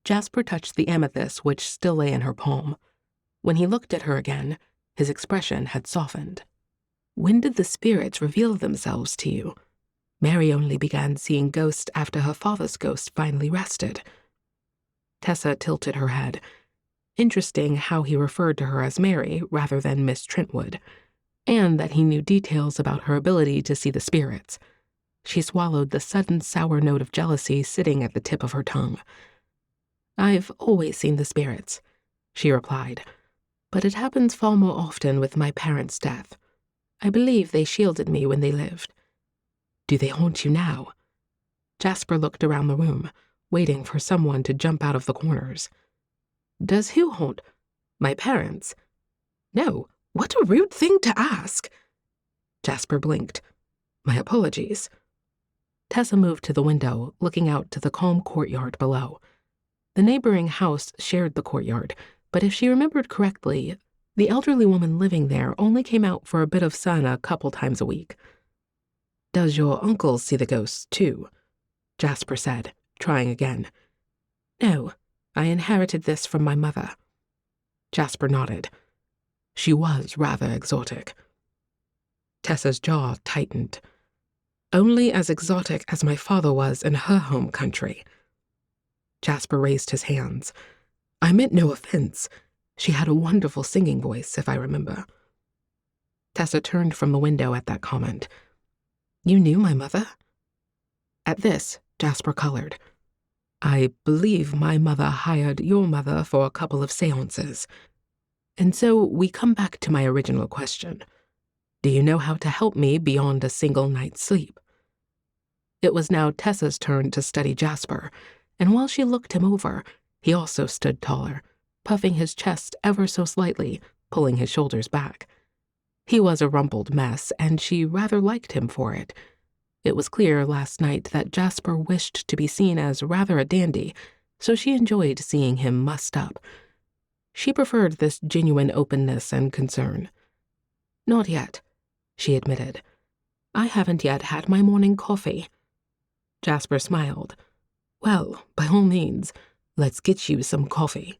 Jasper touched the amethyst which still lay in her palm. When he looked at her again, his expression had softened. "When did the spirits reveal themselves to you?" "Mary only began seeing ghosts after her father's ghost finally rested." Tessa tilted her head. Interesting how he referred to her as Mary rather than Miss Trentwood, and that he knew details about her ability to see the spirits. She swallowed the sudden sour note of jealousy sitting at the tip of her tongue. "I've always seen the spirits," she replied, "but it happens far more often with my parents' death. I believe they shielded me when they lived." "Do they haunt you now?" Jasper looked around the room, waiting for someone to jump out of the corners. "Does who haunt? My parents?" "No, what a rude thing to ask." Jasper blinked. "My apologies." Tessa moved to the window, looking out to the calm courtyard below. The neighboring house shared the courtyard, but if she remembered correctly, the elderly woman living there only came out for a bit of sun a couple times a week. "Does your uncle see the ghosts, too?" Jasper said, trying again. "No, I inherited this from my mother." Jasper nodded. She was rather exotic. Tessa's jaw tightened. "Only as exotic as my father was in her home country." Jasper raised his hands. "I meant no offense. She had a wonderful singing voice, if I remember." Tessa turned from the window at that comment. "You knew my mother?" At this, Jasper colored. "I believe my mother hired your mother for a couple of seances. And so we come back to my original question. Do you know how to help me beyond a single night's sleep?" It was now Tessa's turn to study Jasper, and while she looked him over, he also stood taller, puffing his chest ever so slightly, pulling his shoulders back. He was a rumpled mess, and she rather liked him for it. It was clear last night that Jasper wished to be seen as rather a dandy, so she enjoyed seeing him mussed up. She preferred this genuine openness and concern. "Not yet," she admitted. "I haven't yet had my morning coffee." Jasper smiled. "Well, by all means, let's get you some coffee."